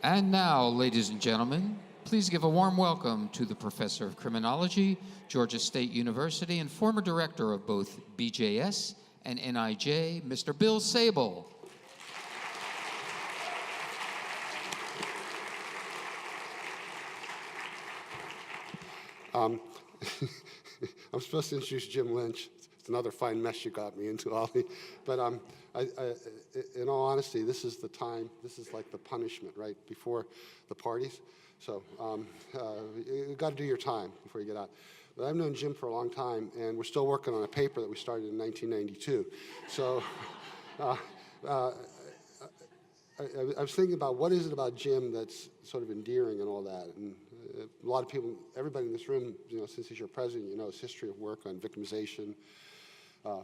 And now, ladies and gentlemen, please give a warm welcome to the Professor of Criminology, Georgia State University, and former director of both BJS and NIJ, Mr. Bill Sable. I'm supposed to introduce Jim Lynch. It's another fine mess you got me into, Ollie. But in all honesty, this is the time, this is like the punishment, right, before the parties. So you got to do your time before you get out. But I've known Jim for a long time, and we're still working on a paper that we started in 1992. So I was thinking about what is it about Jim that's sort of endearing and all that. And a lot of people, everybody in this room, since he's your president, his history of work on victimization,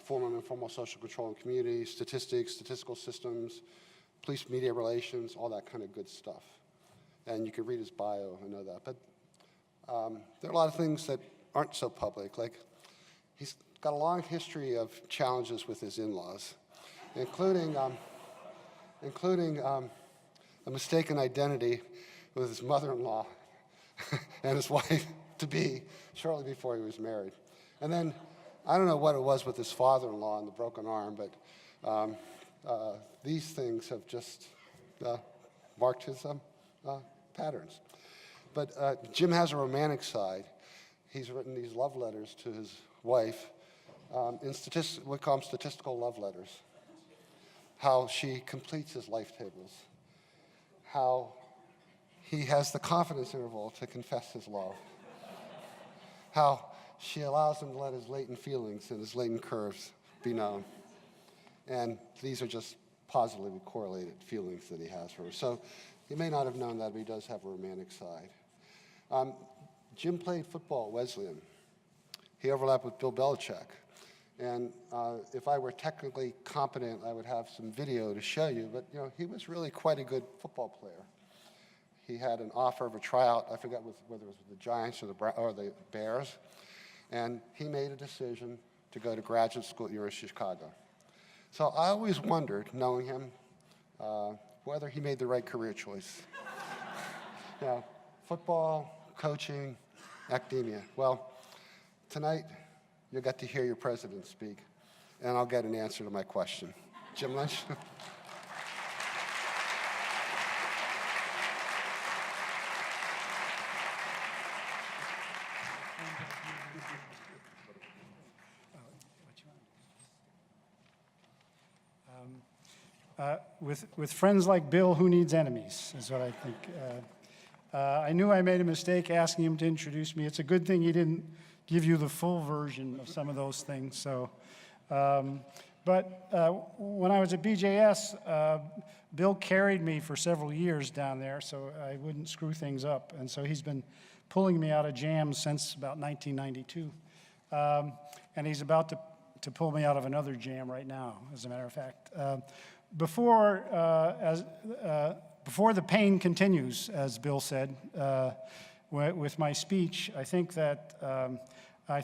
formal and informal social control in communities, statistics, statistical systems, police media relations, all that kind of good stuff. And you can read his bio and know that. But there are a lot of things that aren't so public. Like, he's got a long history of challenges with his in-laws, including a mistaken identity with his mother-in-law and his wife-to-be shortly before he was married. And then, I don't know what it was with his father-in-law and the broken arm, but these things have just marked his patterns. But Jim has a romantic side. He's written these love letters to his wife, we call them statistical love letters. How she completes his life tables, how he has the confidence interval to confess his love, how she allows him to let his latent feelings and his latent curves be known. And these are just positively correlated feelings that he has for her. So he may not have known that, but he does have a romantic side. Jim played football at Wesleyan. He overlapped with Bill Belichick. And if I were technically competent, I would have some video to show you, but he was really quite a good football player. He had an offer of a tryout, I forget whether it was with the Giants or the Bears, and he made a decision to go to graduate school at the University of Chicago. So I always wondered, knowing him, whether he made the right career choice. Football, coaching, academia. Well, tonight, you'll get to hear your president speak, and I'll get an answer to my question. Jim Lynch? With friends like Bill, who needs enemies, is what I think. I knew I made a mistake asking him to introduce me. It's a good thing he didn't give you the full version of some of those things. So, but when I was at BJS, Bill carried me for several years down there so I wouldn't screw things up. And so he's been pulling me out of jams since about 1992. And he's about to pull me out of another jam right now, as a matter of fact. Before the pain continues, as Bill said, with my speech, I think that I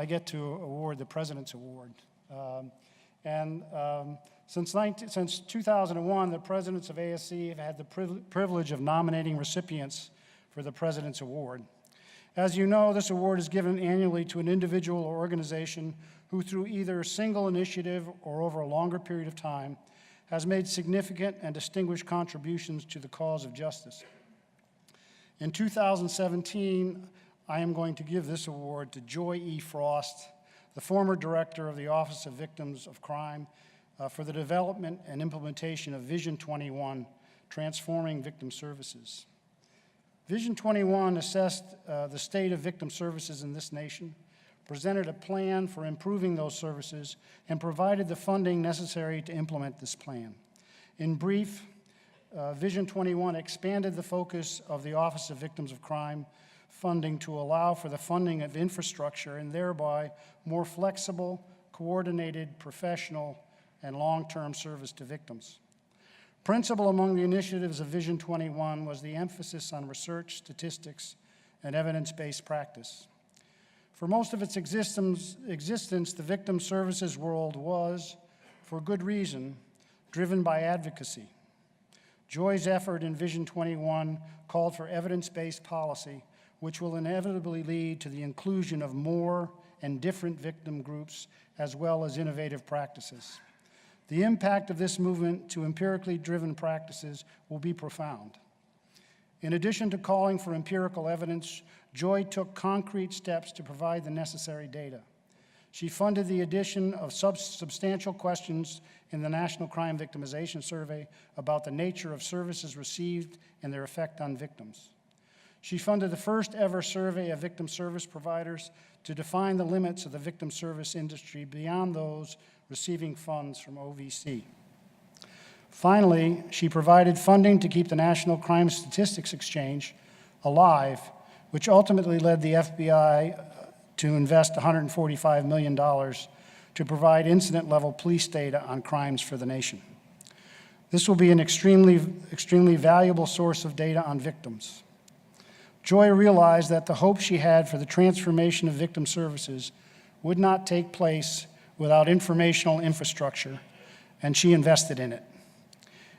get to award the President's Award. Since 2001, the presidents of ASC have had the privilege of nominating recipients for the President's Award. As you know, this award is given annually to an individual or organization who, through either single initiative or over a longer period of time, has made significant and distinguished contributions to the cause of justice. In 2017, I am going to give this award to Joy E. Frost, the former director of the Office of Victims of Crime, for the development and implementation of Vision 21, Transforming Victim Services. Vision 21 assessed the state of victim services in this nation, presented a plan for improving those services, and provided the funding necessary to implement this plan. In brief, Vision 21 expanded the focus of the Office of Victims of Crime funding to allow for the funding of infrastructure and thereby more flexible, coordinated, professional, and long-term service to victims. Principal among the initiatives of Vision 21 was the emphasis on research, statistics, and evidence-based practice. For most of its existence, the victim services world was, for good reason, driven by advocacy. Joy's effort in Vision 21 called for evidence-based policy, which will inevitably lead to the inclusion of more and different victim groups, as well as innovative practices. The impact of this movement to empirically driven practices will be profound. In addition to calling for empirical evidence, Joy took concrete steps to provide the necessary data. She funded the addition of substantial questions in the National Crime Victimization Survey about the nature of services received and their effect on victims. She funded the first ever survey of victim service providers to define the limits of the victim service industry beyond those receiving funds from OVC. Finally, she provided funding to keep the National Crime Statistics Exchange alive, which ultimately led the FBI to invest $145 million to provide incident-level police data on crimes for the nation. This will be an extremely valuable source of data on victims. Joy realized that the hope she had for the transformation of victim services would not take place without informational infrastructure, and she invested in it.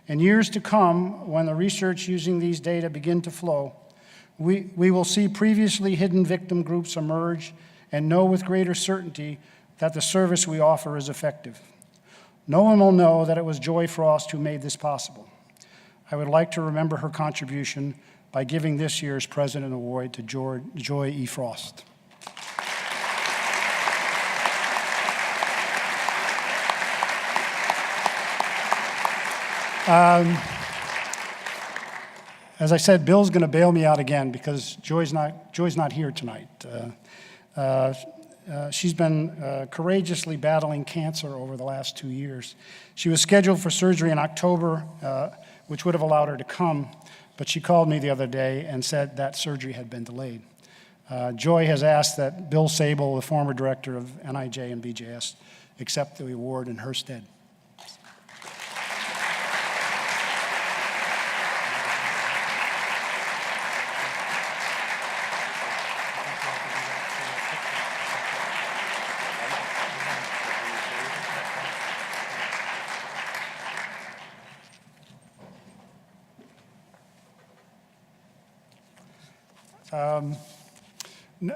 In years to come, when the research using these data begin to flow, we will see previously hidden victim groups emerge and know with greater certainty that the service we offer is effective. No one will know that it was Joy Frost who made this possible. I would like to remember her contribution by giving this year's President Award to Joy E. Frost. As I said, Bill's going to bail me out again because Joy's not here tonight. She's been courageously battling cancer over the last 2 years. She was scheduled for surgery in October, which would have allowed her to come, but she called me the other day and said that surgery had been delayed. Joy has asked that Bill Sable, the former director of NIJ and BJS, accept the award in her stead.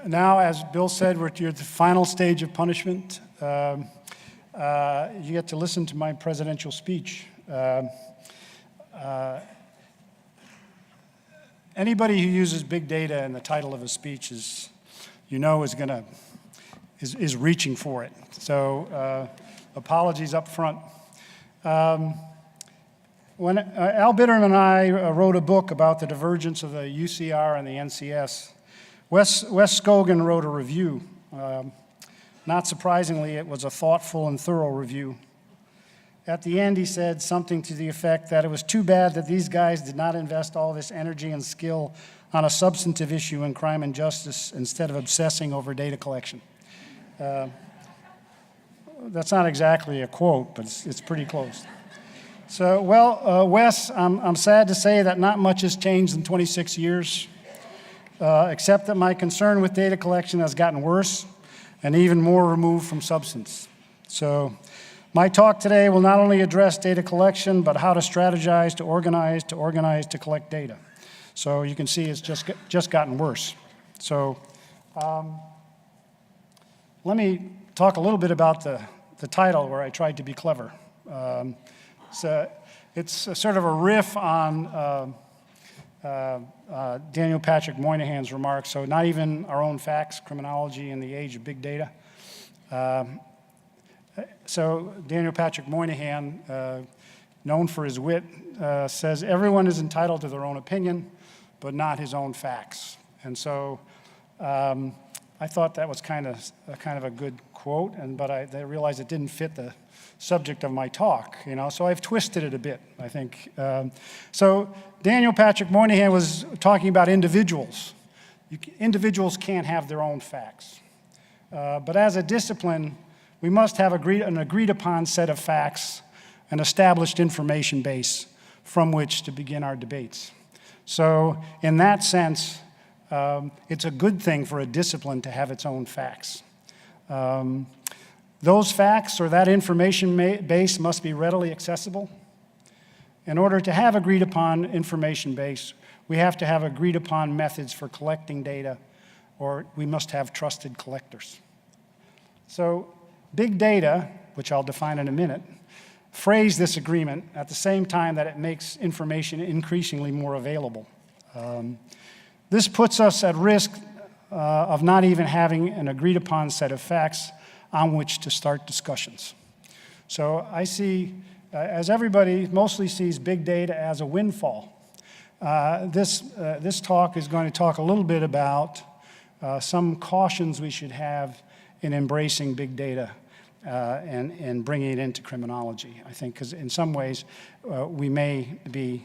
Now, as Bill said, we're at the final stage of punishment. You get to listen to my presidential speech. Anybody who uses big data in the title of a speech is reaching for it. So apologies up front. When Al Bitterman and I wrote a book about the divergence of the UCR and the NCS, Wes Scogan wrote a review. Not surprisingly, it was a thoughtful and thorough review. At the end, he said something to the effect that it was too bad that these guys did not invest all this energy and skill on a substantive issue in crime and justice instead of obsessing over data collection. That's not exactly a quote, but it's pretty close. So, Wes, I'm sad to say that not much has changed in 26 years, except that my concern with data collection has gotten worse and even more removed from substance. So, my talk today will not only address data collection, but how to strategize, to organize, to collect data. So you can see it's just gotten worse. So let me talk a little bit about the title where I tried to be clever. It's sort of a riff on Daniel Patrick Moynihan's remarks, so not even our own facts, criminology in the age of big data. So Daniel Patrick Moynihan, known for his wit, says everyone is entitled to their own opinion, but not his own facts. And so I thought that was kind of a good quote, but I realized it didn't fit the subject of my talk, so I've twisted it a bit, I think. So Daniel Patrick Moynihan was talking about individuals. Individuals can't have their own facts. But as a discipline, we must have an agreed-upon set of facts, an established information base from which to begin our debates. So in that sense, it's a good thing for a discipline to have its own facts. Those facts or that information base must be readily accessible. In order to have agreed upon information base, we have to have agreed upon methods for collecting data, or we must have trusted collectors. So big data, which I'll define in a minute, phrase this agreement at the same time that it makes information increasingly more available. This puts us at risk of not even having an agreed upon set of facts on which to start discussions. So I see, as everybody mostly sees big data as a windfall, this talk is going to talk a little bit about some cautions we should have in embracing big data and bringing it into criminology, I think, because in some ways we may be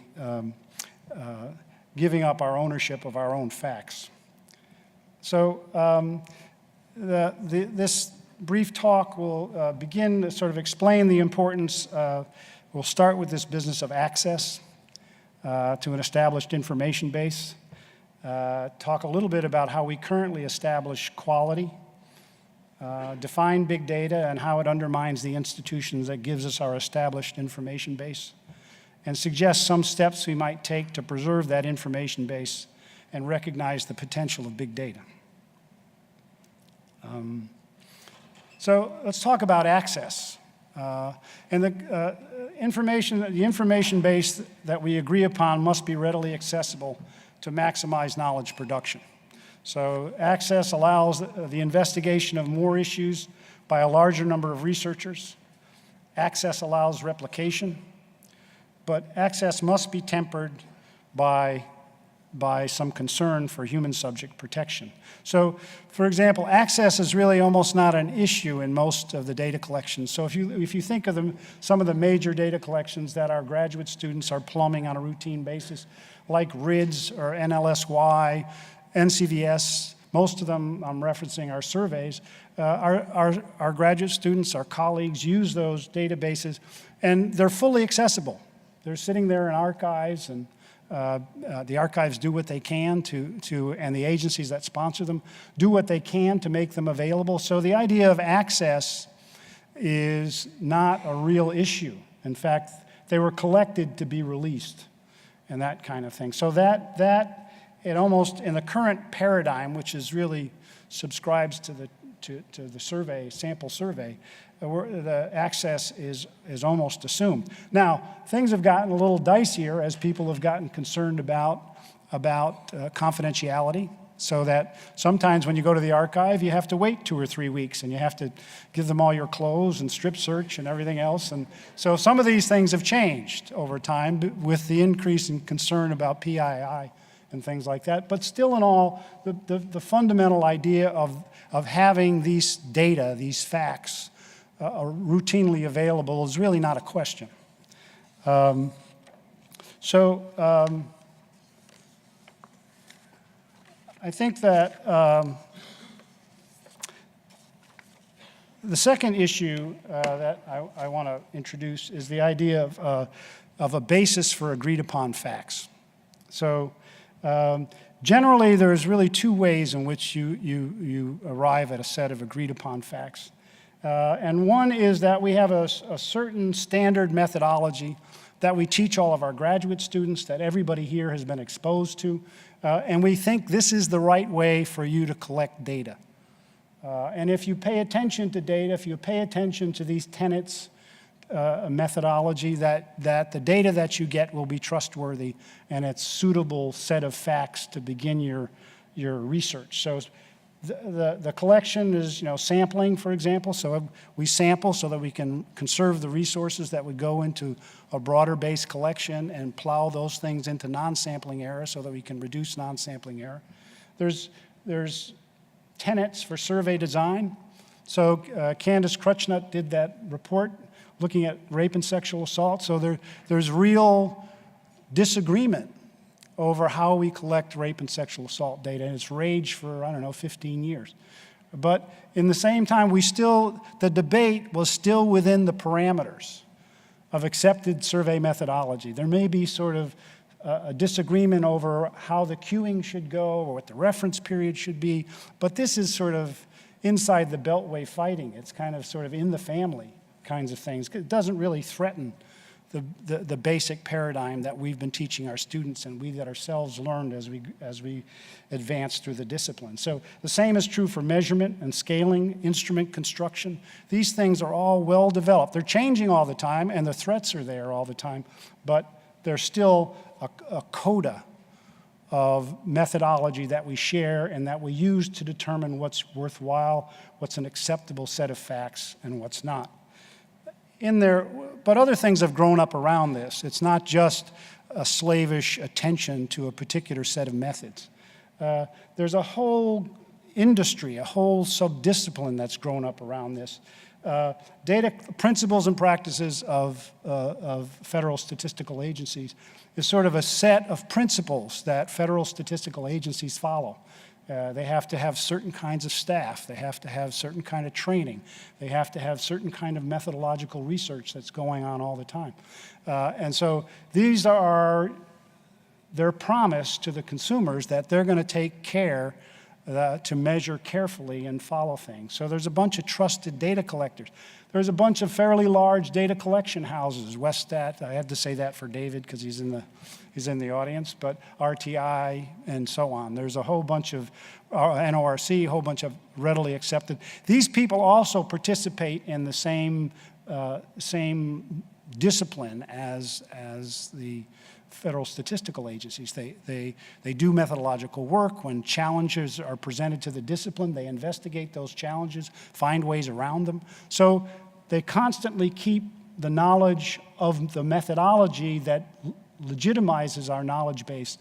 giving up our ownership of our own facts. So this brief talk will begin to sort of explain the importance. We'll start with this business of access to an established information base, talk a little bit about how we currently establish quality, define big data and how it undermines the institutions that gives us our established information base, and suggest some steps we might take to preserve that information base and recognize the potential of big data. So let's talk about access. And the information base that we agree upon must be readily accessible to maximize knowledge production. So access allows the investigation of more issues by a larger number of researchers. Access allows replication, but access must be tempered by some concern for human subject protection. So, for example, access is really almost not an issue in most of the data collections. So if you think of some of the major data collections that our graduate students are plumbing on a routine basis, like RIDS or NLSY, NCVS, most of them I'm referencing our surveys, our graduate students, our colleagues use those databases, and they're fully accessible. They're sitting there in archives, and the archives do what they can and the agencies that sponsor them do what they can to make them available. So the idea of access is not a real issue. In fact, they were collected to be released and that kind of thing. So that it almost, in the current paradigm, which is really subscribes to the survey, sample survey, the access is almost assumed. Now, things have gotten a little dicier as people have gotten concerned about confidentiality, so that sometimes when you go to the archive, you have to wait 2 or 3 weeks, and you have to give them all your clothes and strip search and everything else. And so some of these things have changed over time with the increase in concern about PII and things like that. But still in all, the fundamental idea of having these data, these facts, routinely available is really not a question. I think that the second issue that I want to introduce is the idea of a basis for agreed upon facts. So generally, there's really 2 ways in which you arrive at a set of agreed upon facts. And one is that we have a certain standard methodology that we teach all of our graduate students, that everybody here has been exposed to, and we think this is the right way for you to collect data. And if you pay attention to data, if you pay attention to these tenets, methodology, that the data that you get will be trustworthy and it's suitable set of facts to begin your research. So the collection is, sampling, for example. So we sample so that we can conserve the resources that would go into a broader base collection and plow those things into non-sampling error so that we can reduce non-sampling error. There's tenets for survey design. So Candace Crutchnut did that report looking at rape and sexual assault. So there's real disagreement over how we collect rape and sexual assault data, and it's raged for, 15 years. But in the same time, the debate was still within the parameters of accepted survey methodology. There may be sort of a disagreement over how the queuing should go or what the reference period should be, but this is sort of inside the beltway fighting. It's kind of sort of in the family kinds of things. It doesn't really threaten the basic paradigm that we've been teaching our students and we that ourselves learned as we advance through the discipline. So the same is true for measurement and scaling, instrument construction. These things are all well developed. They're changing all the time and the threats are there all the time, but there's still a coda of methodology that we share and that we use to determine what's worthwhile, what's an acceptable set of facts, and what's not. But other things have grown up around this. It's not just a slavish attention to a particular set of methods. There's a whole industry, a whole subdiscipline that's grown up around this. Data principles and practices of federal statistical agencies is sort of a set of principles that federal statistical agencies follow. They have to have certain kinds of staff. They have to have certain kind of training. They have to have certain kind of methodological research that's going on all the time. And so these are their promise to the consumers that they're going to take care to measure carefully and follow things. So there's a bunch of trusted data collectors. There's a bunch of fairly large data collection houses, Westat, I had to say that for David because he's in the audience, but RTI and so on. There's a whole bunch of NORC, a whole bunch of readily accepted. These people also participate in the same discipline as the federal statistical agencies. They do methodological work. When challenges are presented to the discipline, they investigate those challenges, find ways around them. So they constantly keep the knowledge of the methodology that legitimizes our knowledge base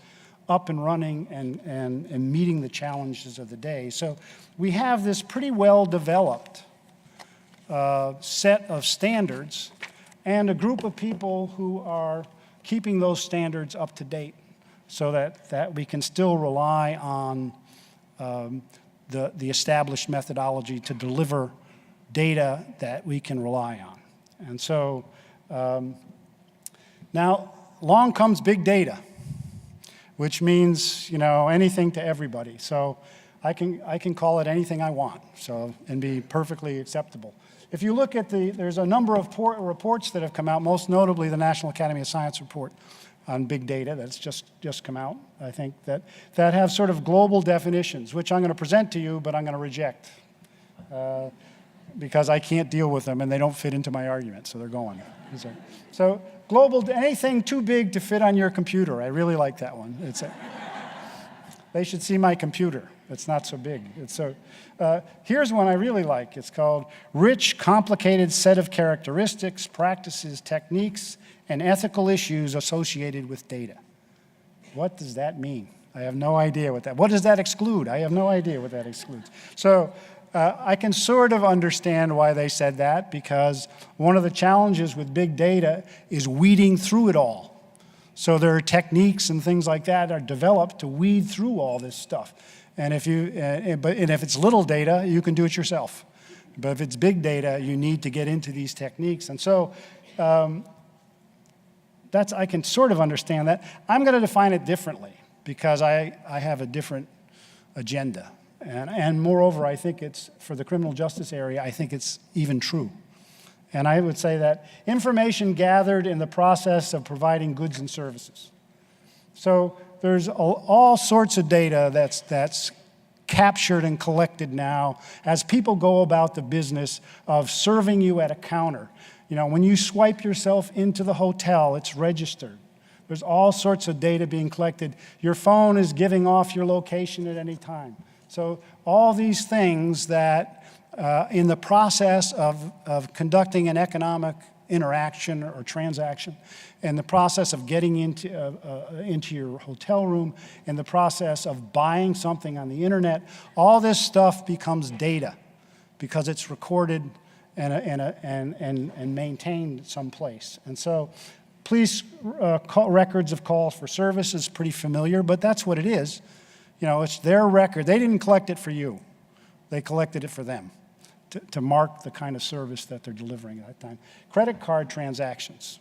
up and running and meeting the challenges of the day. So we have this pretty well developed set of standards and a group of people who are keeping those standards up to date so that we can still rely on the established methodology to deliver data that we can rely on. And so now along comes big data, which means, you know, anything to everybody. So I can call it anything I want, so, and be perfectly acceptable. If you look at there's a number of reports that have come out, most notably the National Academy of Science report on big data that's just come out, I think, that have sort of global definitions, which I'm going to present to you, but I'm going to reject because I can't deal with them and they don't fit into my argument, so they're going. So global, anything too big to fit on your computer. I really like that one. They should see my computer. It's not so big. Here's one I really like. It's called Rich, Complicated Set of Characteristics, Practices, Techniques, and Ethical Issues Associated with Data. What does that mean? I have no idea what does that exclude? I have no idea what that excludes. So I can sort of understand why they said that, because one of the challenges with big data is weeding through it all. So there are techniques and things like that are developed to weed through all this stuff. And if it's little data, you can do it yourself. But if it's big data, you need to get into these techniques. And so I can sort of understand that. I'm going to define it differently because I have a different agenda. And moreover, I think it's, for the criminal justice area, I think it's even true. And I would say that information gathered in the process of providing goods and services. So there's all sorts of data that's captured and collected now as people go about the business of serving you at a counter. You know, when you swipe yourself into the hotel, it's registered. There's all sorts of data being collected. Your phone is giving off your location at any time. So all these things that in the process of conducting an economic interaction or transaction, in the process of getting into your hotel room, in the process of buying something on the internet, all this stuff becomes data because it's recorded and maintained someplace. And so police records of calls for service is pretty familiar, but that's what it is. You know, it's their record. They didn't collect it for you. They collected it for them to mark the kind of service that they're delivering at that time. Credit card transactions,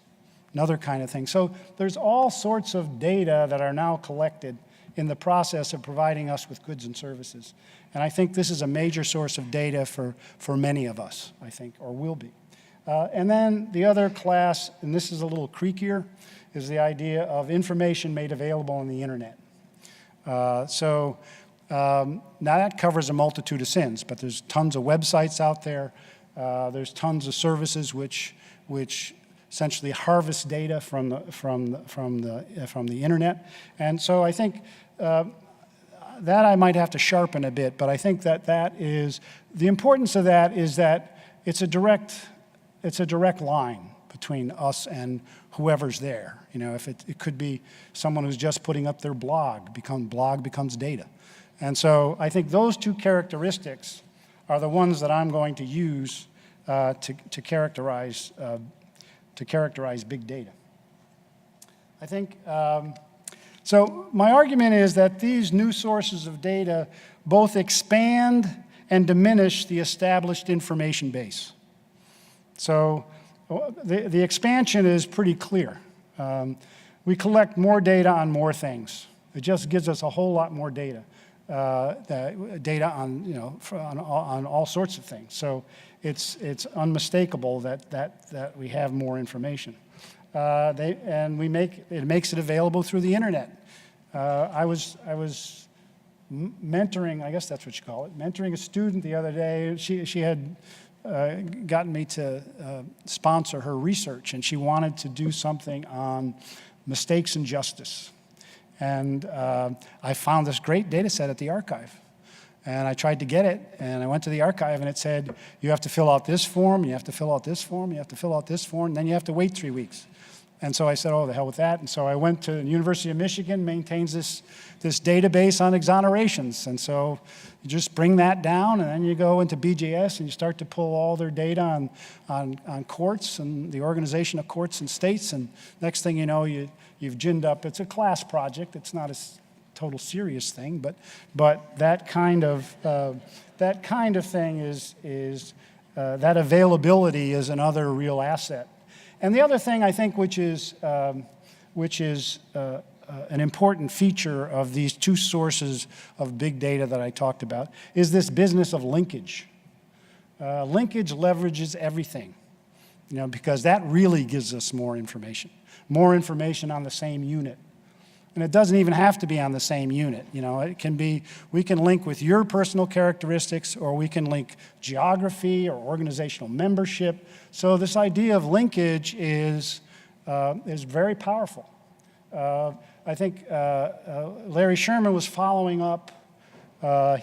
another kind of thing. So there's all sorts of data that are now collected in the process of providing us with goods and services. And I think this is a major source of data for many of us, I think, or will be. And then the other class, and this is a little creakier, is the idea of information made available on the internet. Now that covers a multitude of sins, but there's tons of websites out there. There's tons of services which essentially harvest data from the internet. And so I think that I might have to sharpen a bit, but I think that is, the importance of that is that it's a direct line between us and whoever's there. You know, if it could be someone who's just putting up their blog becomes data. And so I think those two characteristics are the ones that I'm going to use to characterize big data. I think, so my argument is that these new sources of data both expand and diminish the established information base. So the expansion is pretty clear. We collect more data on more things. It just gives us a whole lot more data. Data on, you know, on all sorts of things. So it's unmistakable that we have more information. It makes it available through the internet. I was mentoring, I guess that's what you call it, mentoring a student the other day. She had gotten me to sponsor her research, and she wanted to do something on mistakes in justice. And I found this great data set at the archive. And I tried to get it, and I went to the archive, and it said, you have to fill out this form, you have to fill out this form, you have to fill out this form, and then you have to wait 3 weeks. And so I said, oh, the hell with that. And so I went to the University of Michigan, maintains this database on exonerations. And so you just bring that down, and then you go into BJS, and you start to pull all their data on courts and the organization of courts and states. And next thing you know, you've ginned up. It's a class project. It's not a total serious thing, but that kind of thing is that availability is another real asset. And the other thing I think which is an important feature of these two sources of big data that I talked about is this business of linkage. Linkage leverages everything, you know, because that really gives us more information on the same unit. And it doesn't even have to be on the same unit. You know, it can be, we can link with your personal characteristics, or we can link geography or organizational membership. So this idea of linkage is very powerful. I think Larry Sherman was following up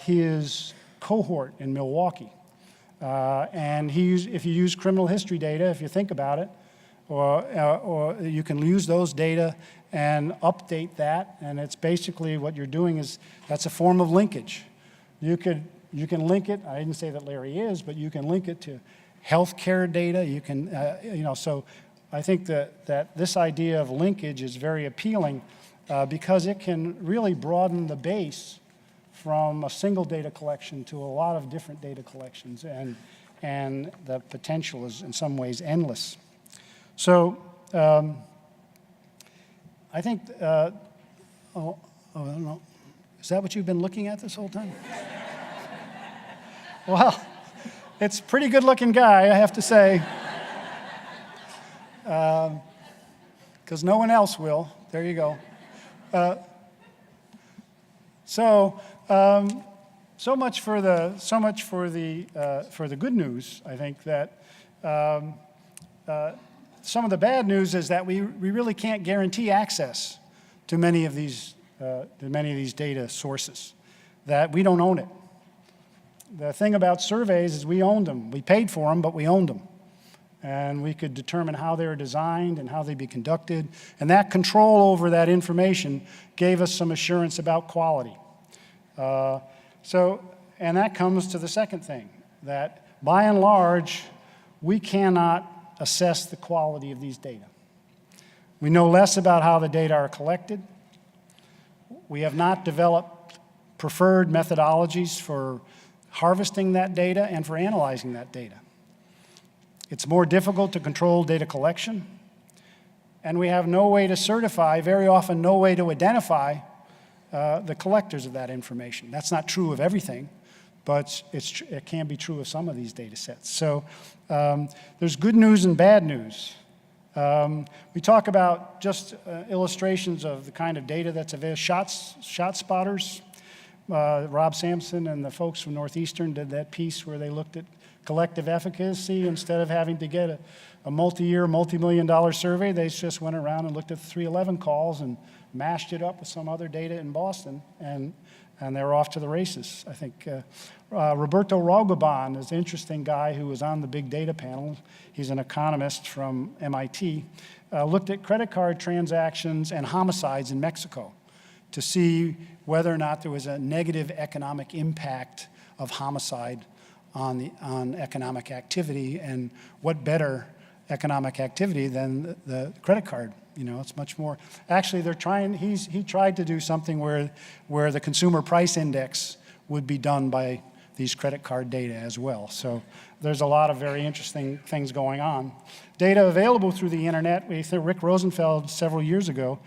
his cohort in Milwaukee. And if you use criminal history data, if you think about it, or you can use those data and update that, and it's basically what you're doing is, that's a form of linkage. You can link it, I didn't say that Larry is, but you can link it to healthcare data. You can, you know, so I think that this idea of linkage is very appealing because it can really broaden the base from a single data collection to a lot of different data collections, and the potential is in some ways endless. So I think, I don't know, is that what you've been looking at this whole time? Well, it's a pretty good looking guy, I have to say. Because no one else will. There you go. So much for the good news. I think that some of the bad news is that we really can't guarantee access to many of these data sources. That we don't own it. The thing about surveys is we owned them. We paid for them, but we owned them. And we could determine how they were designed and how they'd be conducted. And that control over that information gave us some assurance about quality. And that comes to the second thing, that by and large, we cannot assess the quality of these data. We know less about how the data are collected. We have not developed preferred methodologies for harvesting that data and for analyzing that data. It's more difficult to control data collection, and we have no way to certify, very often no way to identify the collectors of that information. That's not true of everything, but it can be true of some of these data sets. So there's good news and bad news. We talk about just illustrations of the kind of data that's available. Shot spotters. Rob Sampson and the folks from Northeastern did that piece where they looked at collective efficacy. Instead of having to get a multi-year, multi-million-dollar survey, they just went around and looked at the 311 calls and mashed it up with some other data in Boston, and they were off to the races. I think Roberto Raugaban is an interesting guy who was on the big data panel. He's an economist from MIT. Looked at credit card transactions and homicides in Mexico to see whether or not there was a negative economic impact of homicide on economic activity, and what better economic activity than the credit card. You know, it's much more. Actually, he tried to do something where the consumer price index would be done by these credit card data as well. So there's a lot of very interesting things going on. Data available through the internet. Rick Rosenfeld several years ago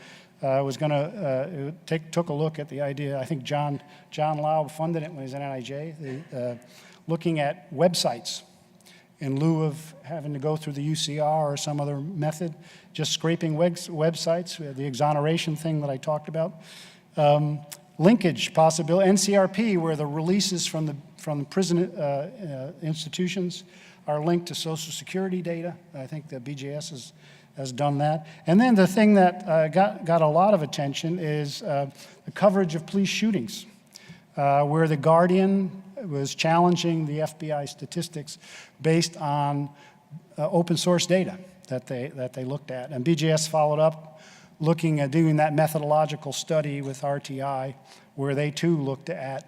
was going to took a look at the idea. I think John Laub funded it when he was at NIJ, looking at websites in lieu of having to go through the UCR or some other method, just scraping websites, the exoneration thing that I talked about. Linkage possibility, NCRP, where the releases from the prison institutions are linked to Social Security data. I think the BJS has done that. And then the thing that got a lot of attention is the coverage of police shootings, where the Guardian was challenging the FBI statistics based on open source data that they looked at. And BJS followed up, looking at doing that methodological study with RTI, where they too looked at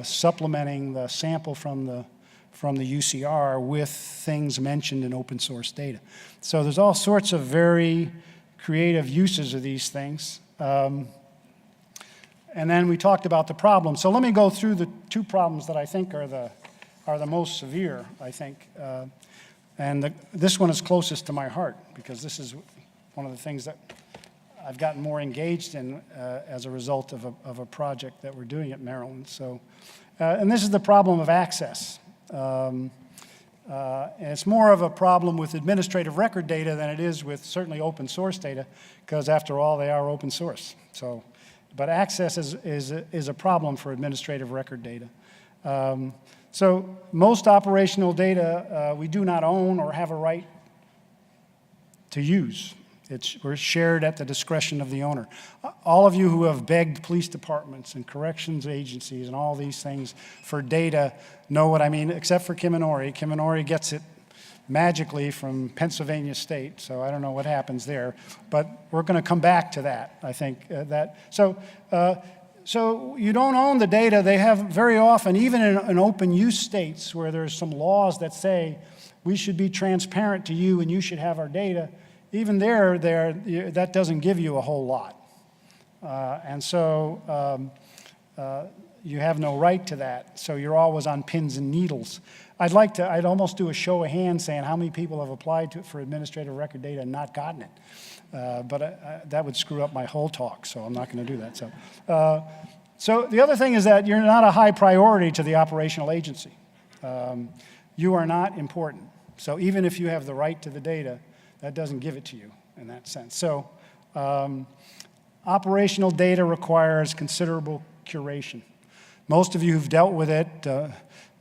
supplementing the sample from the UCR with things mentioned in open source data. So there's all sorts of very creative uses of these things. And then we talked about the problems. So let me go through the two problems that I think are the most severe, I think. This one is closest to my heart, because this is one of the things that I've gotten more engaged in as a result of a project that we're doing at Maryland. So, and this is the problem of access. And it's more of a problem with administrative record data than it is with certainly open source data, because after all, they are open source. So, but access is a problem for administrative record data. So most operational data we do not own or have a right to use. We're shared at the discretion of the owner. All of you who have begged police departments and corrections agencies and all these things for data know what I mean, except for Kim Inori. Kim Inori gets it magically from Pennsylvania State, so I don't know what happens there. But we're going to come back to that, I think. So you don't own the data. They have very often, even in open use states where there's some laws that say we should be transparent to you and you should have our data, even there that doesn't give you a whole lot. And so you have no right to that. So you're always on pins and needles. I'd almost do a show of hands saying how many people have applied for administrative record data and not gotten it. But that would screw up my whole talk, so I'm not going to do that. So the other thing is that you're not a high priority to the operational agency. You are not important. So even if you have the right to the data, that doesn't give it to you in that sense. So operational data requires considerable curation. Most of you who've dealt with it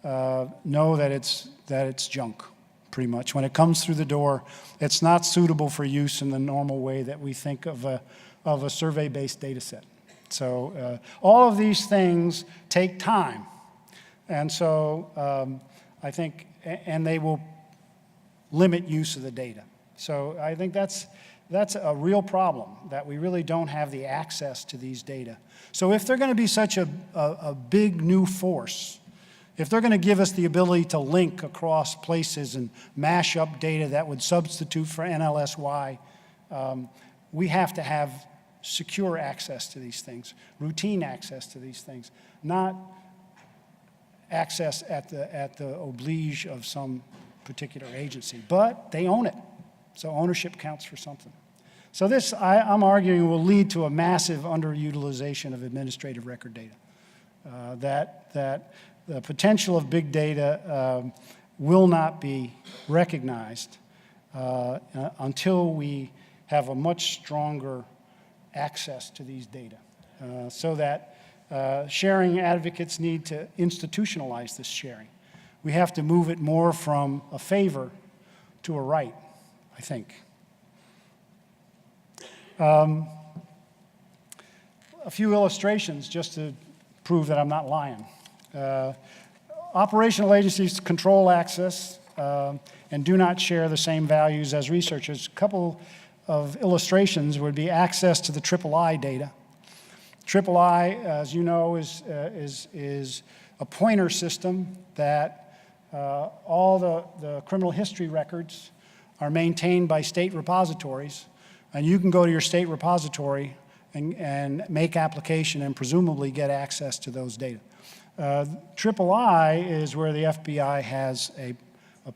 know that it's junk, pretty much. When it comes through the door, it's not suitable for use in the normal way that we think of a survey-based data set. So all of these things take time. And so I think, and they will limit use of the data. So I think that's a real problem, that we really don't have the access to these data. So if they're going to be such a big new force, if they're going to give us the ability to link across places and mash up data that would substitute for NLSY, we have to have secure access to these things, routine access to these things, not access at the oblige of some particular agency. But they own it, so ownership counts for something. So this, I'm arguing, will lead to a massive underutilization of administrative record data. the potential of big data will not be recognized until we have a much stronger access to these data. So that sharing advocates need to institutionalize this sharing. We have to move it more from a favor to a right, I think. A few illustrations just to prove that I'm not lying. Operational agencies control access and do not share the same values as researchers. A couple of illustrations would be access to the III data. III, as you know, is a pointer system that all the criminal history records are maintained by state repositories, and you can go to your state repository and make application and presumably get access to those data. III is where the FBI has a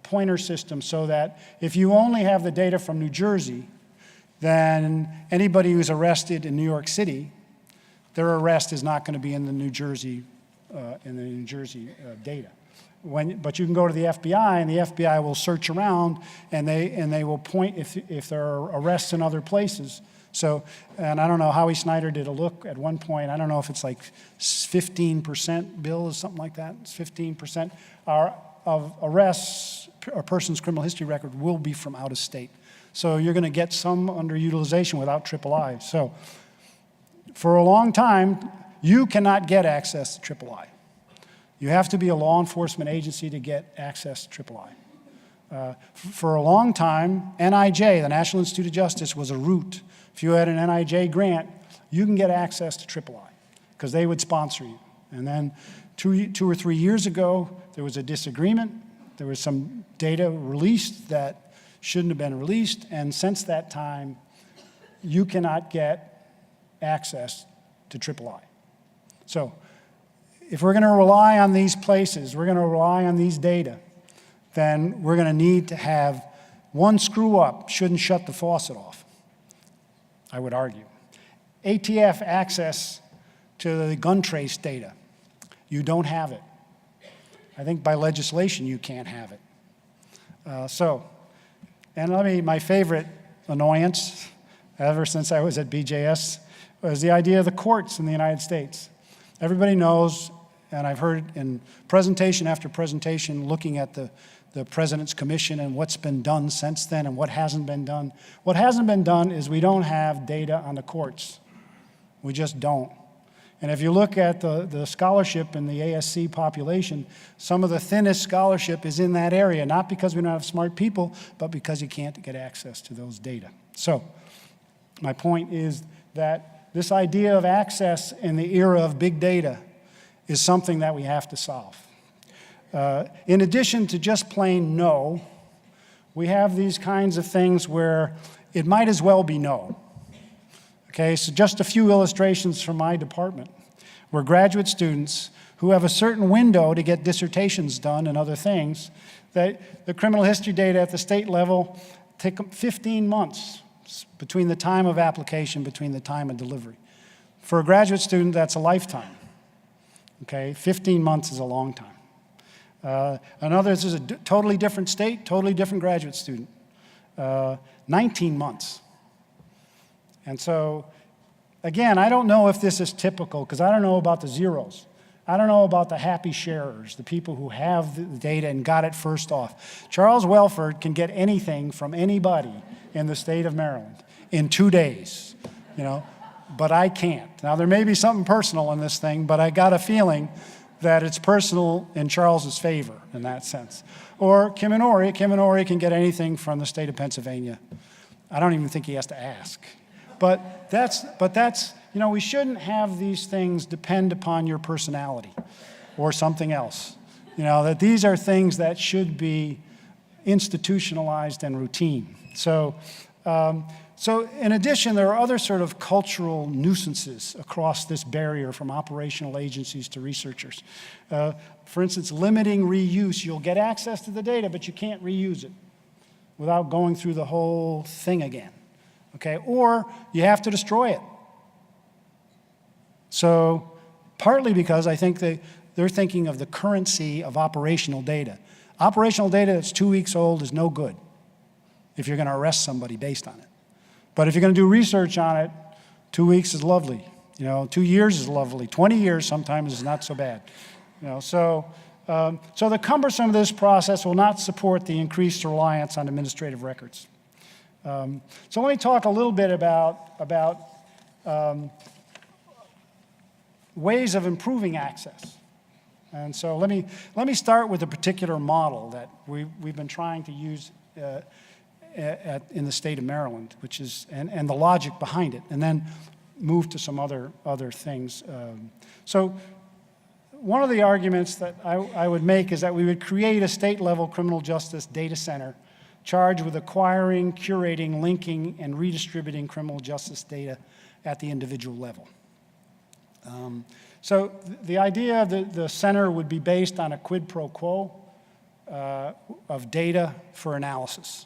pointer system so that if you only have the data from New Jersey, then anybody who's arrested in New York City, their arrest is not going to be in the New Jersey data. But you can go to the FBI, and the FBI will search around, and they will point if there are arrests in other places. So, and I don't know, Howie Snyder did a look at one point. I don't know if it's like 15%, Bill, is something like that. It's 15% of arrests, a person's criminal history record will be from out of state. So you're going to get some underutilization without III. So for a long time, you cannot get access to III. You have to be a law enforcement agency to get access to III. For a long time, NIJ, the National Institute of Justice, was a route. If you had an NIJ grant, you can get access to III because they would sponsor you. And then two or 3 years ago, there was a disagreement. There was some data released that shouldn't have been released, and since that time, you cannot get access to III. So if we're going to rely on these places, we're going to rely on these data, then we're going to need to have one screw up shouldn't shut the faucet off, I would argue. ATF access to the gun trace data. You don't have it. I think by legislation you can't have it. My favorite annoyance ever since I was at BJS was the idea of the courts in the United States. Everybody knows, and I've heard in presentation after presentation looking at the President's Commission and what's been done since then and what hasn't been done. What hasn't been done is we don't have data on the courts. We just don't. And if you look at the scholarship in the ASC population, some of the thinnest scholarship is in that area, not because we don't have smart people, but because you can't get access to those data. So my point is that this idea of access in the era of big data is something that we have to solve. In addition to just plain no, we have these kinds of things where it might as well be no. Okay, so just a few illustrations from my department, where graduate students who have a certain window to get dissertations done and other things, that the criminal history data at the state level take 15 months between the time of application, between the time of delivery. For a graduate student, that's a lifetime. Okay, 15 months is a long time. Another, this is a totally different state, totally different graduate student. 19 months. And so, again, I don't know if this is typical because I don't know about the zeros. I don't know about the happy sharers, the people who have the data and got it first off. Charles Welford can get anything from anybody in the state of Maryland in 2 days, but I can't. Now, there may be something personal in this thing, but I got a feeling that it's personal in Charles's favor in that sense. Or Kim Inori can get anything from the state of Pennsylvania. I don't even think he has to ask. But that's, we shouldn't have these things depend upon your personality or something else. That these are things that should be institutionalized and routine. So in addition, there are other sort of cultural nuisances across this barrier from operational agencies to researchers. For instance, limiting reuse. You'll get access to the data, but you can't reuse it without going through the whole thing again. Okay, or you have to destroy it. So partly because I think they're thinking of the currency of operational data. Operational data that's 2 weeks old is no good if you're going to arrest somebody based on it. But if you're going to do research on it, 2 weeks is lovely. 2 years is lovely. 20 years sometimes is not so bad. So the cumbersome of this process will not support the increased reliance on administrative records. So let me talk a little bit about ways of improving access. And so let me start with a particular model that we've been trying to use in the state of Maryland, which is and the logic behind it, and then move to some other things. So one of the arguments that I would make is that we would create a state-level criminal justice data center charged with acquiring, curating, linking, and redistributing criminal justice data at the individual level. So the idea of the center would be based on a quid pro quo of data for analysis.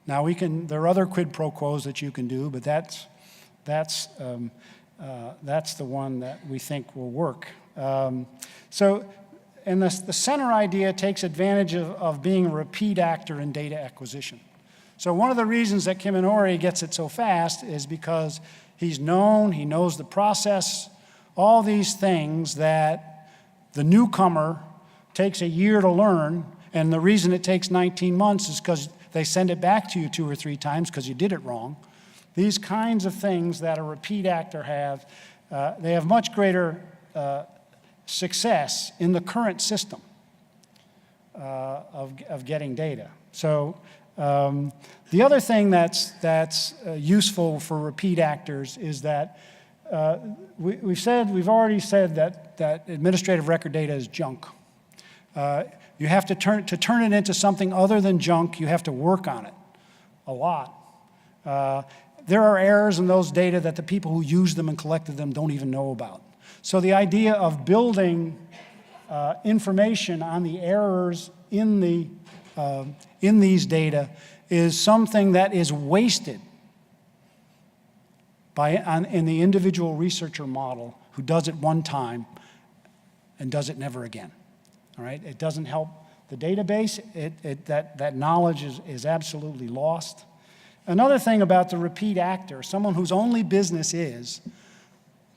Now there are other quid pro quos that you can do, but that's the one that we think will work. And the center idea takes advantage of being a repeat actor in data acquisition. So one of the reasons that Criminology gets it so fast is because he's known, he knows the process, all these things that the newcomer takes a year to learn, and the reason it takes 19 months is because they send it back to you 2 or 3 times because you did it wrong. These kinds of things that a repeat actor have, they have much greater success in the current system of getting data. So the other thing that's useful for repeat actors is that we've already said that administrative record data is junk. You have to turn it into something other than junk. You have to work on it a lot. There are errors in those data that the people who used them and collected them don't even know about. So the idea of building information on the errors in these data is something that is wasted in the individual researcher model who does it one time and does it never again. All right? It doesn't help the database. That knowledge is absolutely lost. Another thing about the repeat actor, someone whose only business is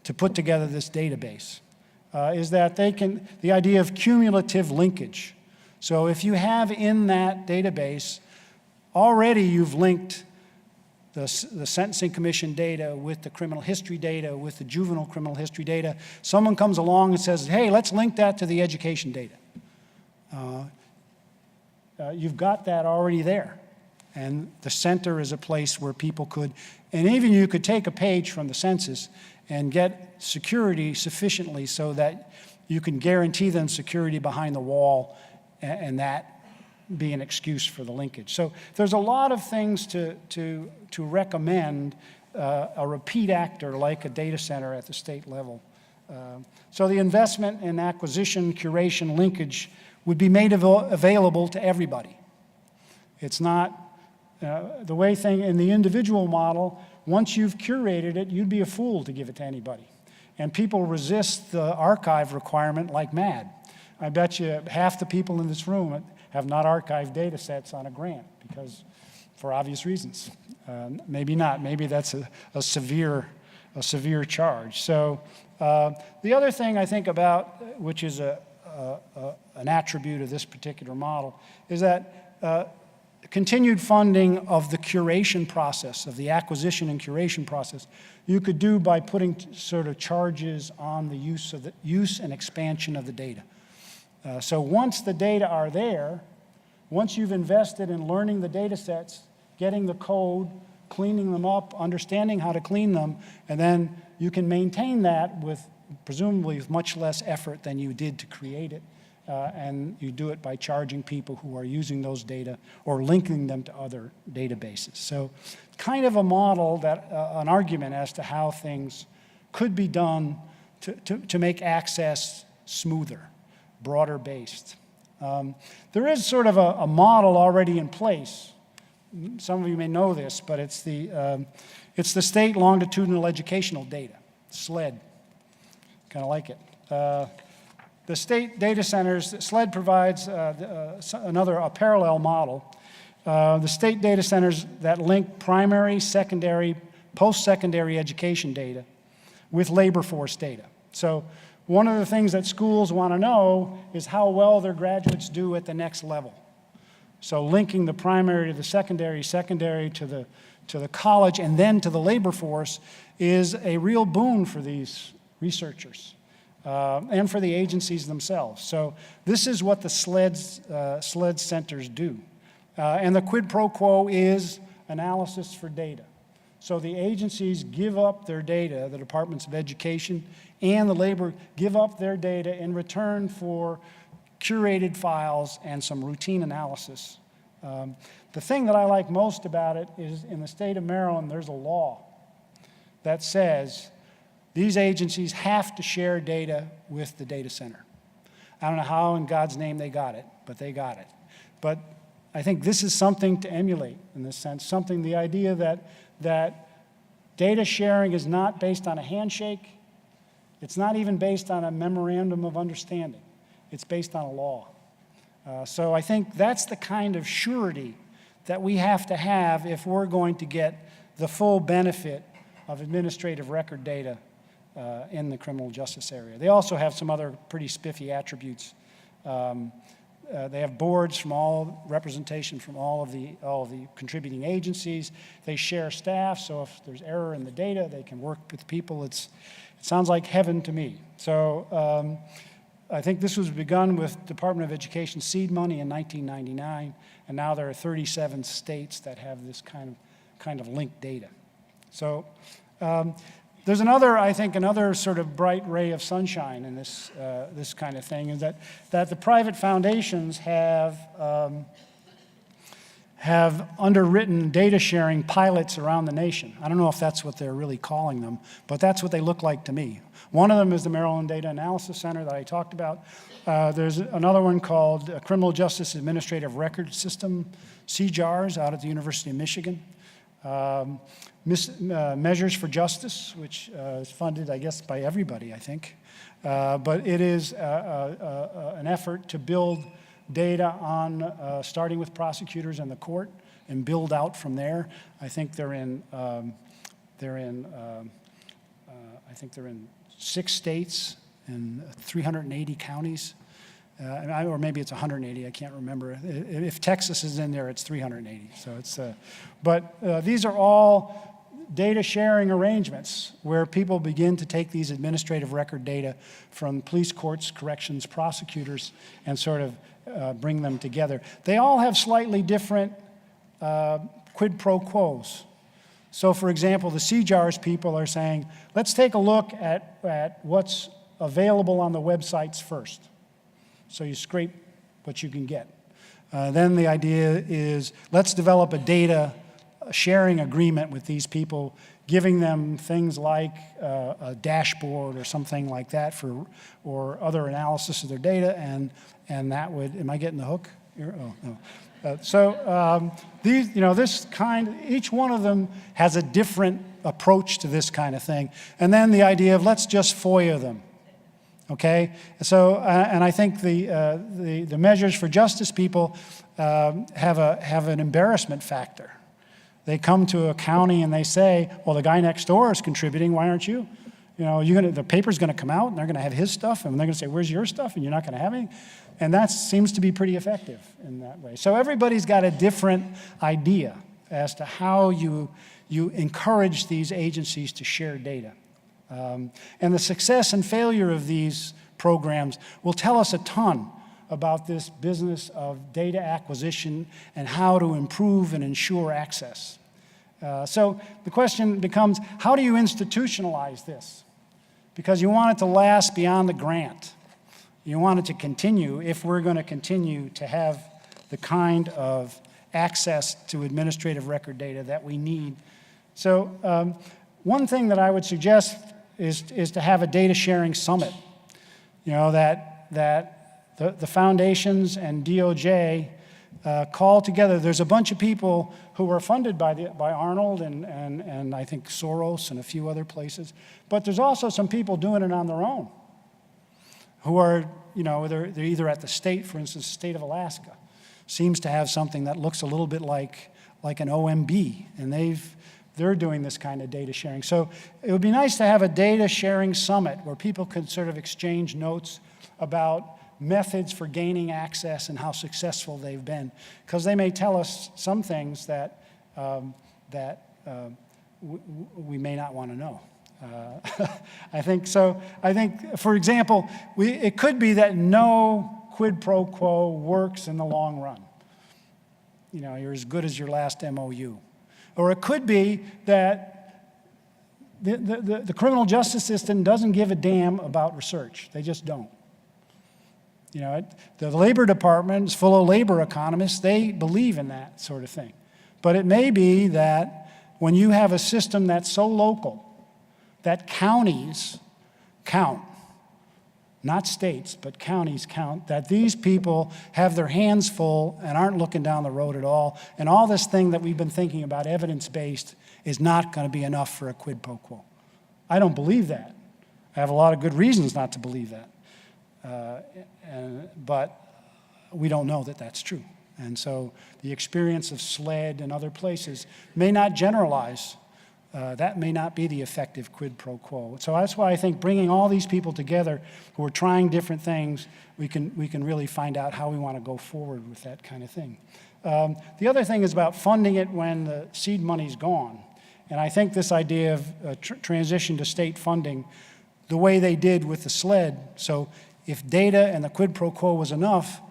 to put together this database, is that the idea of cumulative linkage. So if you have in that database, already you've linked the Sentencing Commission data with the criminal history data, with the juvenile criminal history data. Someone comes along and says, hey, let's link that to the education data. You've got that already there. And the center is a place where people could, and even you could take a page from the census and get security sufficiently so that you can guarantee them security behind the wall and that be an excuse for the linkage. So there's a lot of things to recommend a repeat actor like a data center at the state level. So the investment in acquisition, curation, linkage would be made available to everybody. It's not the way in the individual model, once you've curated it, you'd be a fool to give it to anybody. And people resist the archive requirement like mad. I bet you half the people in this room have not archived data sets on a grant because, for obvious reasons. Maybe not. Maybe that's a severe charge. So the other thing I think about, which is an attribute of this particular model, is that continued funding of the curation process, of the acquisition and curation process, you could do by putting sort of charges on the use and expansion of the data. So once the data are there, once you've invested in learning the data sets, getting the code, cleaning them up, understanding how to clean them, and then you can maintain that with presumably with much less effort than you did to create it. And you do it by charging people who are using those data or linking them to other databases. So kind of a model, an argument as to how things could be done to make access smoother, broader based. There is sort of a model already in place. Some of you may know this, but it's the State Longitudinal Educational Data, SLED. Kind of like it. The state data centers, SLED provides a parallel model. The state data centers that link primary, secondary, post-secondary education data with labor force data. So one of the things that schools want to know is how well their graduates do at the next level. So linking the primary to the secondary, secondary to the college, and then to the labor force is a real boon for these researchers and for the agencies themselves. So this is what the SLED centers do. And the quid pro quo is analysis for data. So the agencies give up their data, the departments of education and the labor give up their data in return for curated files and some routine analysis. The thing that I like most about it is in the state of Maryland, there's a law that says these agencies have to share data with the data center. I don't know how in God's name they got it, but they got it. But I think this is something to emulate in this sense, the idea that data sharing is not based on a handshake. It's not even based on a memorandum of understanding. It's based on a law. So I think that's the kind of surety that we have to have if we're going to get the full benefit of administrative record data in the criminal justice area. They also have some other pretty spiffy attributes. They have boards from representation from all of the contributing agencies. They share staff, so if there's error in the data, they can work with people. It sounds like heaven to me. So I think this was begun with Department of Education seed money in 1999, and now there are 37 states that have this kind of linked data. So there's another sort of bright ray of sunshine in this this kind of thing, is that the private foundations have underwritten data sharing pilots around the nation. I don't know if that's what they're really calling them, but that's what they look like to me. One of them is the Maryland Data Analysis Center that I talked about. There's another one called Criminal Justice Administrative Record System, CJARS, out at the University of Michigan. Measures for Justice, which is funded, I guess, by everybody, I think. But it is an effort to build data on, starting with prosecutors and the court, and build out from there. I think they're in 6 states and 380 counties. Or maybe it's 180, I can't remember. If Texas is in there, it's 380. So it's, but these are all data sharing arrangements where people begin to take these administrative record data from police courts, corrections, prosecutors, and sort of bring them together. They all have slightly different quid pro quos. So for example, the CJARS people are saying, let's take a look at what's available on the websites first. So you scrape what you can get. Then the idea is, let's develop a data sharing agreement with these people, giving them things like a dashboard or something like that or other analysis of their data, and that would, am I getting the hook here? Oh, no. Each one of them has a different approach to this kind of thing. And then the idea of let's just FOIA them. Okay, so and I think the measures for justice people have an embarrassment factor. They come to a county and they say, well, the guy next door is contributing. Why aren't you? You know, the paper's going to come out and they're going to have his stuff, and they're going to say, where's your stuff? And you're not going to have any. And that seems to be pretty effective in that way. So everybody's got a different idea as to how you encourage these agencies to share data. And the success and failure of these programs will tell us a ton about this business of data acquisition and how to improve and ensure access. So the question becomes, how do you institutionalize this? Because you want it to last beyond the grant. You want it to continue if we're going to continue to have the kind of access to administrative record data that we need. So one thing that I would suggest is to have a data sharing summit. You know, that the foundations and DOJ call together. There's a bunch of people who are funded by Arnold and I think Soros and a few other places. But there's also some people doing it on their own who are, they're either at the state, for instance, the state of Alaska seems to have something that looks a little bit like an OMB, and they're doing this kind of data sharing. So it would be nice to have a data sharing summit where people can sort of exchange notes about methods for gaining access and how successful they've been, because they may tell us some things that we may not want to know. I think, for example, it could be that no quid pro quo works in the long run. You're as good as your last MOU. Or it could be that the criminal justice system doesn't give a damn about research. They just don't. The Labor Department is full of labor economists. They believe in that sort of thing. But it may be that when you have a system that's so local that counties count, not states, but counties count, that these people have their hands full and aren't looking down the road at all, and all this thing that we've been thinking about, evidence-based, is not going to be enough for a quid pro quo. I don't believe that. I have a lot of good reasons not to believe that. But we don't know that that's true. And so the experience of SLED and other places may not generalize. That may not be the effective quid pro quo. So that's why I think bringing all these people together who are trying different things, we can really find out how we want to go forward with that kind of thing. The other thing is about funding it when the seed money's gone. And I think this idea of transition to state funding, the way they did with the SLED, so if data and the quid pro quo was enough,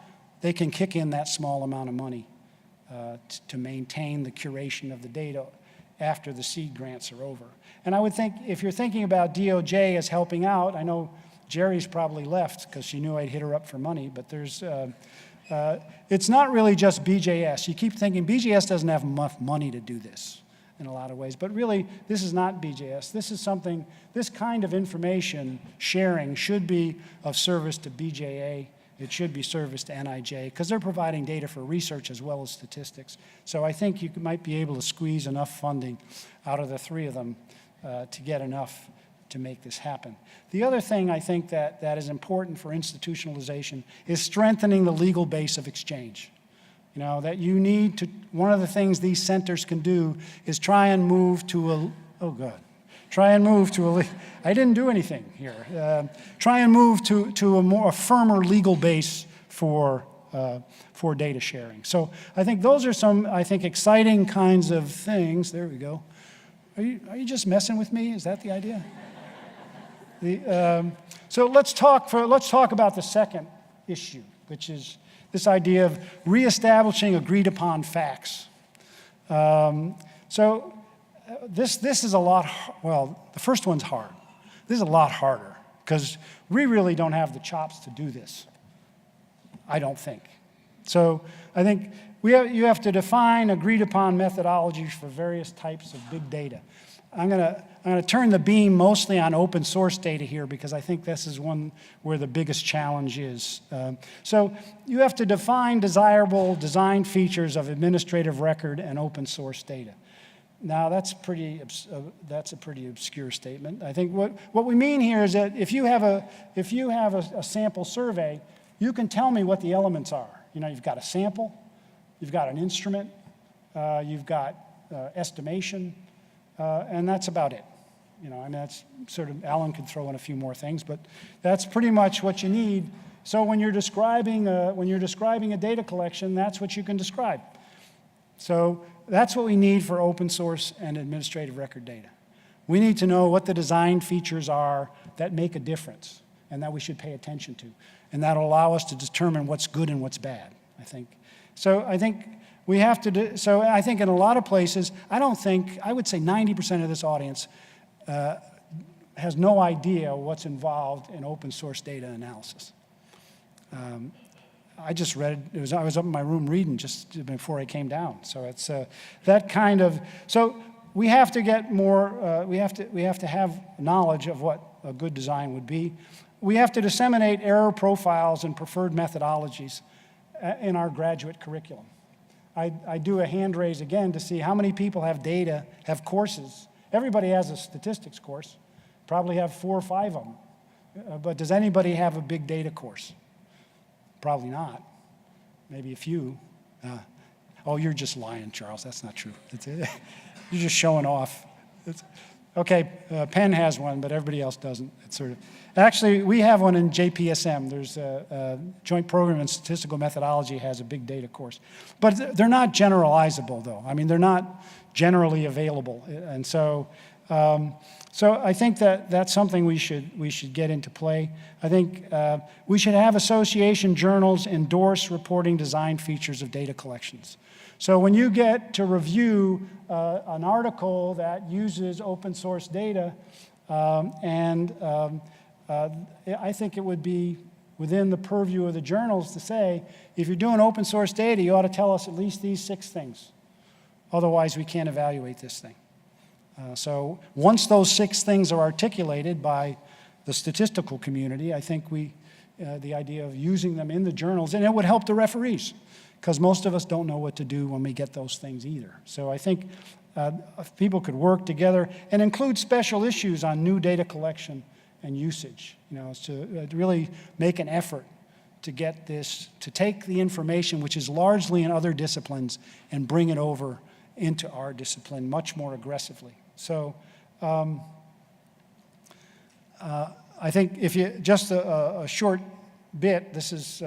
they can kick in that small amount of money to maintain the curation of the data after the seed grants are over. And I would think, if you're thinking about DOJ as helping out, I know Jerry's probably left because she knew I'd hit her up for money, but it's not really just BJS. You keep thinking BJS doesn't have enough money to do this in a lot of ways, but really this is not BJS. This is something, this kind of information sharing should be of service to BJA. It should be service to NIJ, because they're providing data for research as well as statistics. So I think you might be able to squeeze enough funding out of the three of them to get enough to make this happen. The other thing I think that is important for institutionalization is strengthening the legal base of exchange. That you need to, one of the things these centers can do is try and move to a, oh God, try and move to a, I didn't do anything here. Try and move to a firmer legal base for data sharing. So I think those are some, exciting kinds of things. There we go. Are you just messing with me? Is that the idea? So let's talk about the second issue, which is this idea of reestablishing agreed upon facts. This is a lot, the first one's hard. This is a lot harder because we really don't have the chops to do this, I don't think. So I think you have to define agreed upon methodologies for various types of big data. I'm gonna turn the beam mostly on open source data here because I think this is one where the biggest challenge is. So you have to define desirable design features of administrative record and open source data. Now that's a pretty obscure statement. I think what we mean here is that if you have a sample survey, you can tell me what the elements are. You've got a sample, you've got an instrument, you've got estimation, and that's about it. That's sort of, Alan could throw in a few more things, but that's pretty much what you need. So when you're describing a data collection, that's what you can describe. So that's what we need for open source and administrative record data. We need to know what the design features are that make a difference and that we should pay attention to. And that'll allow us to determine what's good and what's bad, I think. So I think we have to so I think in a lot of places, I would say 90% of this audience has no idea what's involved in open source data analysis. I just read it. I was up in my room reading just before I came down. So it's that kind of. So we have to get more. We have to have knowledge of what a good design would be. We have to disseminate error profiles and preferred methodologies in our graduate curriculum. I do a hand raise again to see how many people have data, have courses. Everybody has a statistics course. Probably have 4 or 5 of them. But does anybody have a big data course? Probably not. Maybe a few. Oh, you're just lying, Charles. That's not true. You're just showing off. Okay, Penn has one, but everybody else doesn't. It's sort of. Actually, we have one in JPSM. There's a Joint Program in Statistical Methodology has a big data course. But they're not generalizable, though. I mean, they're not generally available. And so I think that that's something we should get into play. I think we should have association journals endorse reporting design features of data collections. So when you get to review an article that uses open source data, I think it would be within the purview of the journals to say, if you're doing open source data, you ought to tell us at least these 6 things. Otherwise, we can't evaluate this thing. So once those 6 things are articulated by the statistical community, I think the idea of using them in the journals, and it would help the referees, because most of us don't know what to do when we get those things either. So I think if people could work together and include special issues on new data collection and usage, to really make an effort to get this, to take the information, which is largely in other disciplines, and bring it over into our discipline much more aggressively. So I think if you, just a short bit, this is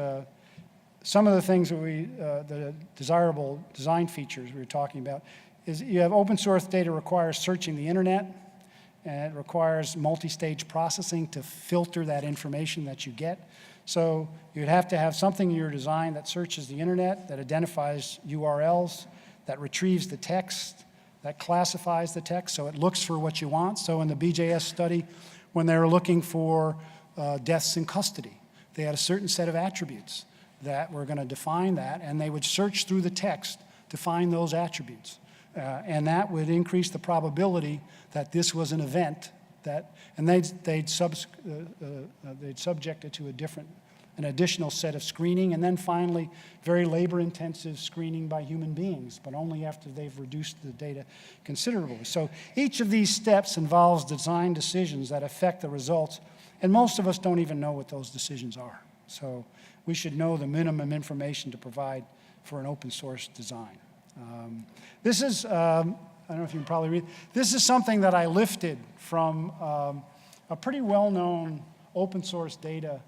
some of the things that the desirable design features we were talking about, is you have open source data requires searching the internet, and it requires multi-stage processing to filter that information that you get. So you'd have to have something in your design that searches the internet, that identifies URLs, that retrieves the text, that classifies the text, so it looks for what you want. So in the BJS study, when they were looking for deaths in custody, they had a certain set of attributes that were going to define that, and they would search through the text to find those attributes. And that would increase the probability that this was an event and they'd subject it to an additional set of screening, and then finally, very labor-intensive screening by human beings, but only after they've reduced the data considerably. So each of these steps involves design decisions that affect the results, and most of us don't even know what those decisions are. So we should know the minimum information to provide for an open source design. This is, I don't know if you can probably read, this is something that I lifted from a pretty well-known open source data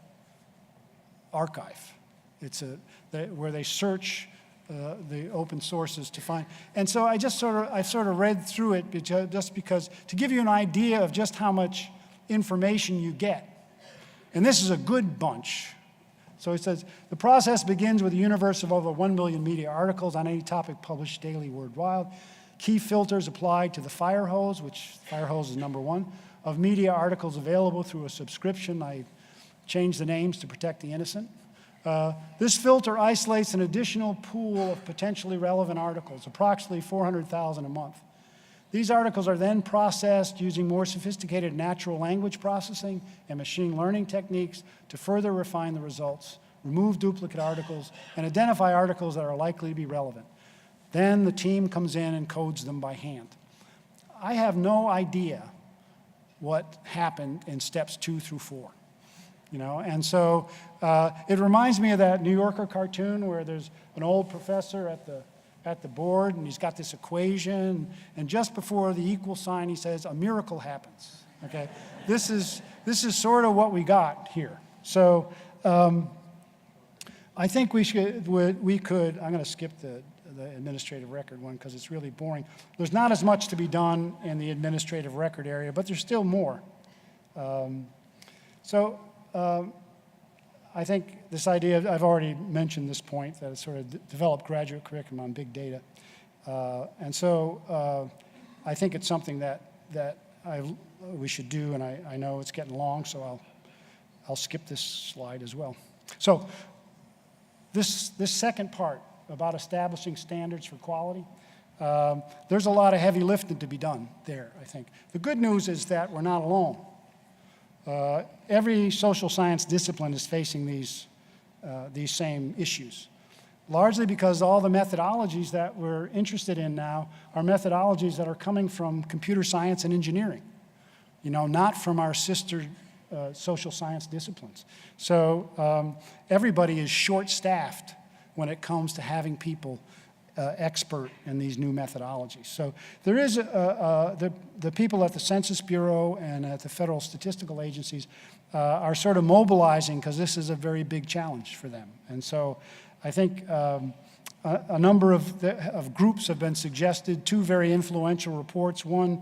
archive. It's where they search the open sources to find. And so I sort of read through it just because, to give you an idea of just how much information you get. And this is a good bunch. So it says, the process begins with a universe of over 1 million media articles on any topic published daily worldwide. Key filters applied to the fire hose, which fire hose is number 1, of media articles available through a subscription. I changed the names to protect the innocent. This filter isolates an additional pool of potentially relevant articles, approximately 400,000 a month. These articles are then processed using more sophisticated natural language processing and machine learning techniques to further refine the results, remove duplicate articles, and identify articles that are likely to be relevant. Then the team comes in and codes them by hand. I have no idea what happened in steps 2 through 4. And so it reminds me of that New Yorker cartoon where there's an old professor at the board, and he's got this equation, and just before the equal sign, he says, a miracle happens, okay? This is sort of what we got here. So I think we could, I'm gonna skip the administrative record one because it's really boring. There's not as much to be done in the administrative record area, but there's still more. I think this idea, I've already mentioned this point, that it's sort of developed graduate curriculum on big data. I think it's something that we should do, and I know it's getting long, so I'll skip this slide as well. So this second part about establishing standards for quality, there's a lot of heavy lifting to be done there, I think. The good news is that we're not alone. Every social science discipline is facing these same issues, largely because all the methodologies that we're interested in now are methodologies that are coming from computer science and engineering, not from our sister social science disciplines. So everybody is short-staffed when it comes to having people expert in these new methodologies. So there is the people at the Census Bureau and at the federal statistical agencies are sort of mobilizing because this is a very big challenge for them. And so I think a number of groups have been suggested, 2 very influential reports. One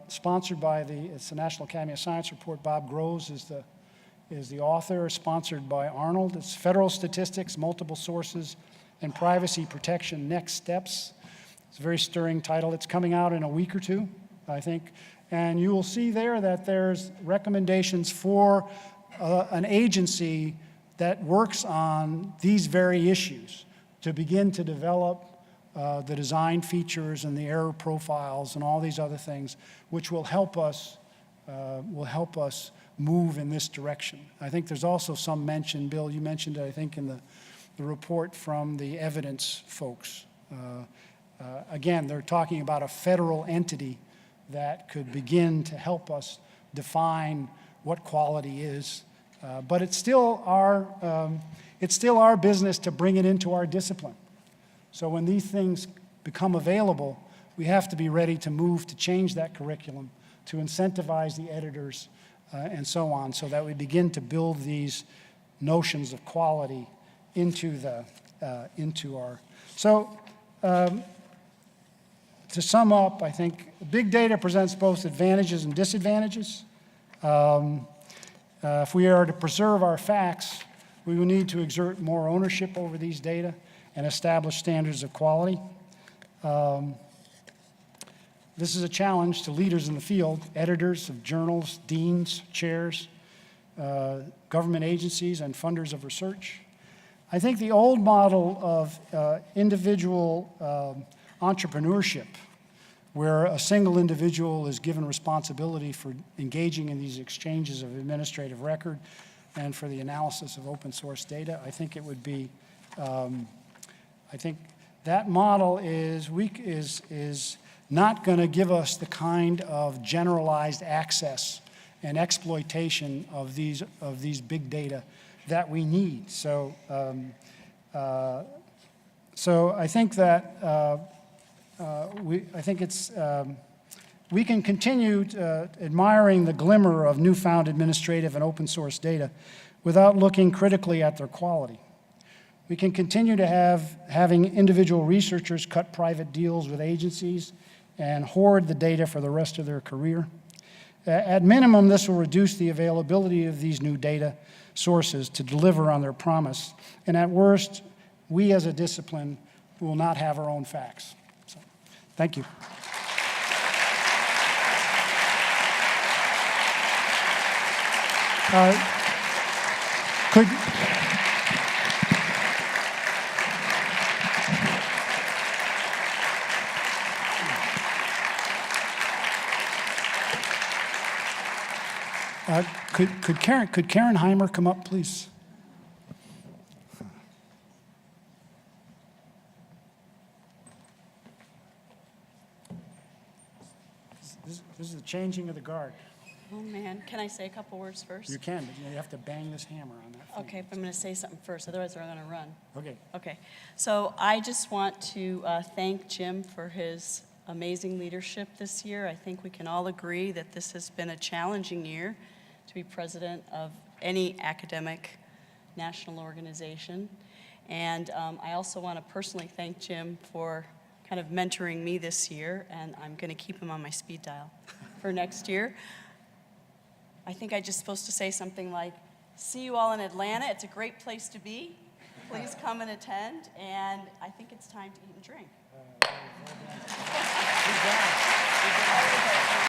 sponsored by it's the National Academy of Science report. Bob Groves is the author, sponsored by Arnold. It's Federal Statistics, Multiple Sources, and Privacy Protection Next Steps. It's a very stirring title. It's coming out in a week or 2, I think. And you will see there that there's recommendations for an agency that works on these very issues to begin to develop the design features and the error profiles and all these other things, which will help us move in this direction. I think there's also some mention, Bill, you mentioned it, I think, in the report from the evidence folks. Again, they're talking about a federal entity that could begin to help us define what quality is. But it's still our business to bring it into our discipline. So when these things become available, we have to be ready to move to change that curriculum, to incentivize the editors, and so on, so that we begin to build these notions of quality into our. So to sum up, I think big data presents both advantages and disadvantages. If we are to preserve our facts, we will need to exert more ownership over these data and establish standards of quality. This is a challenge to leaders in the field, editors of journals, deans, chairs, government agencies, and funders of research. I think the old model of individual entrepreneurship, where a single individual is given responsibility for engaging in these exchanges of administrative record and for the analysis of open source data, I think it would be, I think that model is not going to give us the kind of generalized access and exploitation of these big data that we need. So, I think that we can continue admiring the glimmer of newfound administrative and open source data without looking critically at their quality. We can continue to having individual researchers cut private deals with agencies and hoard the data for the rest of their career. At minimum, this will reduce the availability of these new data sources to deliver on their promise. And at worst, we as a discipline will not have our own facts. So, thank you. Could Karen Heimer come up, please? This is the changing of the guard. Oh, man. Can I say a couple words first? You can, but you have to bang this hammer on that thing. Okay, but I'm going to say something first, otherwise they're going to run. Okay. Okay. So I just want to thank Jim for his amazing leadership this year. I think we can all agree that this has been a challenging year to be president of any academic national organization. And I also want to personally thank Jim for kind of mentoring me this year, and I'm going to keep him on my speed dial for next year. I think I'm just supposed to say something like, see you all in Atlanta. It's a great place to be. Please come and attend. And I think it's time to eat and drink.